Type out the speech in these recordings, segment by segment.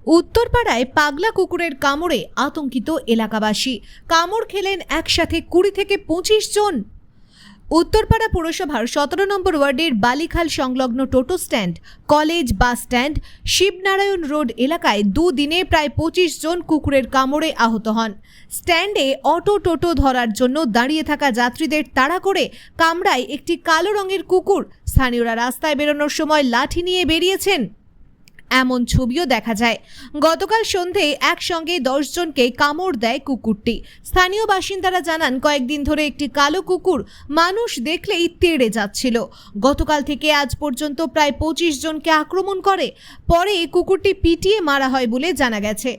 উত্তরপাড়ায় পাগলা কুকুরের কামড়ে আতঙ্কিত এলাকাবাসী। কামড় খেলেন একসাথে 20 থেকে 25 জন। উত্তরপাড়া পুরসভার 17 নম্বর ওয়ার্ডের বালিখাল সংলগ্ন toto stand, college bus stand, Shibnarayan road এলাকায় দুদিনে প্রায় 25 জন কুকুরের কামড়ে আহত হন। স্ট্যান্ডে অটো টোটো ধরার জন্য দাঁড়িয়ে থাকা যাত্রীদের তাড়া করে কামড়ায় একটি কালো রঙের কুকুর। স্থানীয়রা রাস্তায় বেরোনোর সময় লাঠি নিয়ে বেরিয়েছেন, এমন ছবিও দেখা যায়। গতকাল সন্ধে একসঙ্গে 10 জনকে কামড় দেয় কুকুরটি। স্থানীয় বাসিন্দারা জানান, কয়েকদিন ধরে একটি কালো কুকুর মানুষ দেখলেই তেড়ে যাচ্ছিল। গতকাল থেকে আজ পর্যন্ত প্রায় 25 জনকে আক্রমণ করে। পরে কুকুরটি পিটিয়ে মারা হয় বলে জানা গেছে।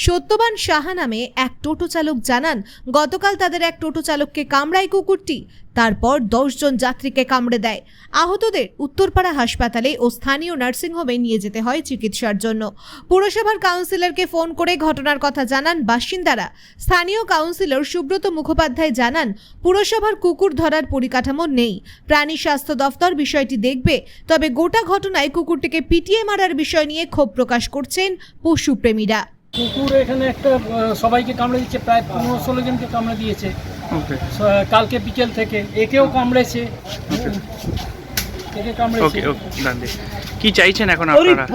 সত্যবান সাহা নামে এক টোটো চালক জানান, গতকাল তাদের এক টোটো চালককে কামড়ায় কুকুরটি। তারপর 10 জন যাত্রীকে কামড়ে দেয়। আহতদের উত্তরপাড়া হাসপাতালে ও স্থানীয় নার্সিংহোমে নিয়ে যেতে হয় চিকিৎসার জন্য। পুরসভার কাউন্সিলরকে ফোন করে ঘটনার কথা জানান বাসিন্দারা। স্থানীয় কাউন্সিলর সুব্রত মুখোপাধ্যায় জানান, পুরসভার কুকুর ধরার পরিকাঠামো নেই। প্রাণী স্বাস্থ্য দফতর বিষয়টি দেখবে। তবে গোটা ঘটনায় কুকুরটিকে পিটিয়ে মারার বিষয় নিয়ে ক্ষোভ প্রকাশ করছেন পশুপ্রেমীরা। কুকুর এখানে একটা সবাইকে কামড়ে দিচ্ছে, প্রায় 15-16 জনকে কামড়ে দিয়েছে কালকে বিকেল থেকে। একেও কামড়েছে, একে কামড়েছে। কি চাইছেন এখন আপনারা?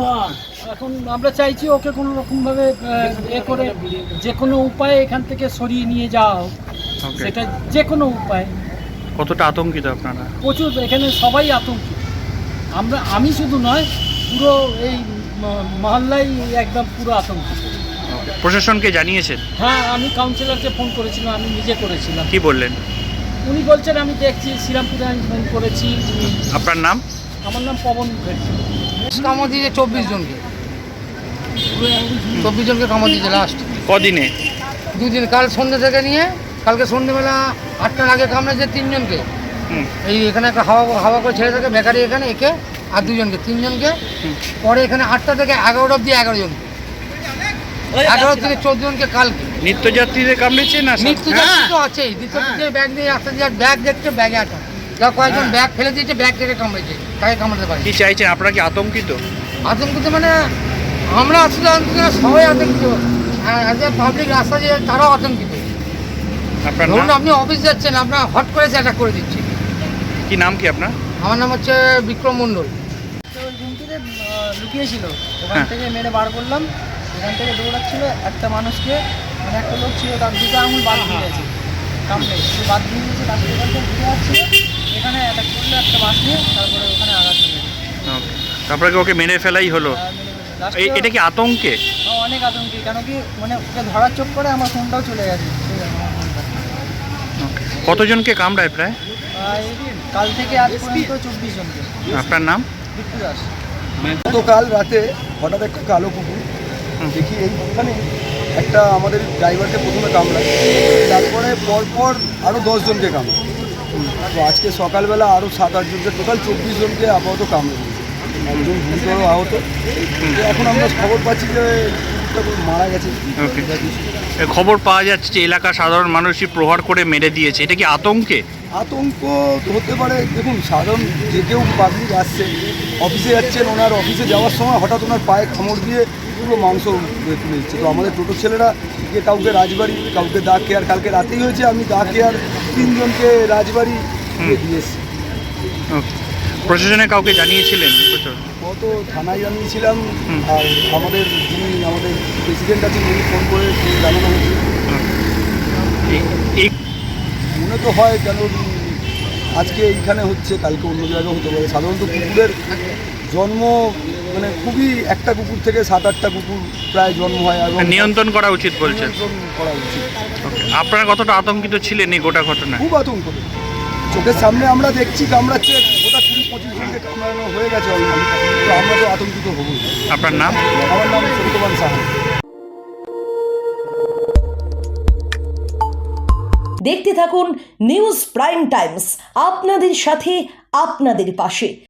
এখন আমরা চাইছি ওকে কোনো রকম ভাবে করে যে কোনো উপায়ে এখান থেকে সরিয়ে নিয়ে যাওয়া হোক, সেটা যে কোনো উপায়। কতটা আতঙ্কিত আপনারা? প্রচুর, এখানে সবাই আতঙ্কিত। আমি শুধু নয়, পুরো এই মহল্লাই একদম পুরো আতঙ্কিত। প্রশাসনকে জানিয়েছেন? হ্যাঁ, আমি কাউন্সিলরকে ফোন করেছিলাম, আমি নিজে করেছিলাম। কি বললেন? উনি বলছেন আমি দেখছি, শ্রীরামপুরে আমি ফোন করেছি। আপনার নাম? আমার নাম পবন। কামড় দিয়েছে 24 জনকে, 24 জনকে কামড় দিয়েছে লাস্ট কদিনে? দুদিন, কাল সন্ধ্যে থেকে নিয়ে কালকে সন্ধ্যেবেলা 8টার আগে কামড়েছে 3 জনকে। এই এখানে একটা হাওয়া করে ছেড়ে থাকে বেকারি, এখানে একে আর 2 জনকে, 3 জনকে। পরে এখানে 8টা থেকে 11টা অব্দি 11 জন, 11 থেকে 14 জনকে কালকে। নিত্যযাত্রীদের কামড়েছে না? নিত্যযাত্রী তো আছেই, নিত্যযাত্রী ব্যাগ নিয়ে আসতে যায়, ব্যাগ দেখছে, ব্যাগে আছে যা কয়েকজন ব্যাগ ফেলে দিয়েছে, ব্যাগ থেকে কামড়েছে, তাকে কামড়াতে পারে। কি চাইছেন আপনারা? কি আতঙ্কিত? আতঙ্কিত মানে আমরা আসলে আতঙ্কিত, সবাই আতঙ্কিত। অ্যাজ এ পাবলিক রাস্তা যে তারাও আতঙ্কিত। আপনার ধরুন নাম? আপনি অফিস যাচ্ছেন, আপনার হট করে অ্যাটাক করে দিচ্ছে। কি নাম কি আপনার? আমার নাম হচ্ছে বিক্রম মণ্ডল। লুকিয়েছিল, ওখান থেকে মেরে বার করলাম। এখান থেকে দৌড়াচ্ছিল একটা মানুষকে, মানে একটা লোক ছিল, তার 2টা আঙুল বাদ দিয়ে গেছে কামড়ে, বাদ দিয়ে দিয়েছে। তারপরে এখান থেকে ঘুরে আসছিল, এখানে অ্যাটাক করলো একটা বাস নিয়ে, তারপরে ওখানে আঘাত নিয়ে। তারপরে ওকে মেরে ফেলাই হলো? এটা কি আতঙ্কে? অনেক আতঙ্কে, কেন কি মানে ওকে ধরার চোখ করে আমার ফোনটাও চলে গেছে। কতজনকে কামড়ায় প্রায়? কাল থেকে আজ পর্যন্ত 24 জনকে। আপনার নাম? বিট্টু দাস। গতকাল রাতে হঠাৎ একটা কালো কুকুর দেখি এইখানে একটা আমাদের ড্রাইভারকে প্রথমে কামড়ায়, তারপরে পরপর আরও 10 জনকে কামড়ায়। তো আজকে সকালবেলা আরও 7-8 জনকে, টোটাল 24 জনকে আপাতত কামড়ে দিয়েছে। একজন গুরুতর আহত। এখন আমরা খবর পাচ্ছি যে মারা গেছে। খবর পাওয়া যাচ্ছে যে এলাকার সাধারণ মানুষই প্রহার করে মেরে দিয়েছে। এটা কি আতঙ্কে? আতঙ্ক হতে পারে। দেখুন, সাধারণ যে কেউ পাবলিক আসছে, অফিসে যাচ্ছেন, ওনার অফিসে যাওয়ার সময় হঠাৎ ওনার পায়ে কামড় দিয়ে পুরো মাংস তুলে দিচ্ছে। তো আমাদের টোটো ছেলেরা যে কাউকে রাজবাড়ি, কাউকে দা কেয়ার, কালকে রাতেই হয়েছে, আমি দা কেয়ার 3 জনকে রাজবাড়ি দিয়ে এসেছি। প্রশাসনে কাউকে জানিয়েছিলেন? কত থানায় জানিয়েছিলাম, আর আমাদের আমাদের প্রেসিডেন্ট আছেন, উনি ফোন করে জানানো হয়েছে। মনে তো হয় কেন আজকে এইখানে হচ্ছে, কালকে অন্য জায়গায় হতে পারে। সাধারণত কুকুরের জন্ম মানে খুবই, একটা কুকুর থেকে 7-8টা কুকুর প্রায় জন্ম হয়, এবং নিয়ন্ত্রণ করা উচিত বলছেন? করা উচিত। আপনারা কতটা আতঙ্কিত ছিলেন এই গোটা ঘটনা? খুব আতঙ্কিত। চোখের সামনে আমরা দেখছি কামড়াচ্ছে, গোটা 20-25 জনকে কামড়ানো হয়ে গেছে অলরেডি। তো আমরা তো আতঙ্কিত হবো। আপনার নাম? আমার নাম সত্যবান সাহা। দেখতে থাকুন নিউজ প্রাইম টাইমস, আপনাদের সাথে, আপনাদের পাশে।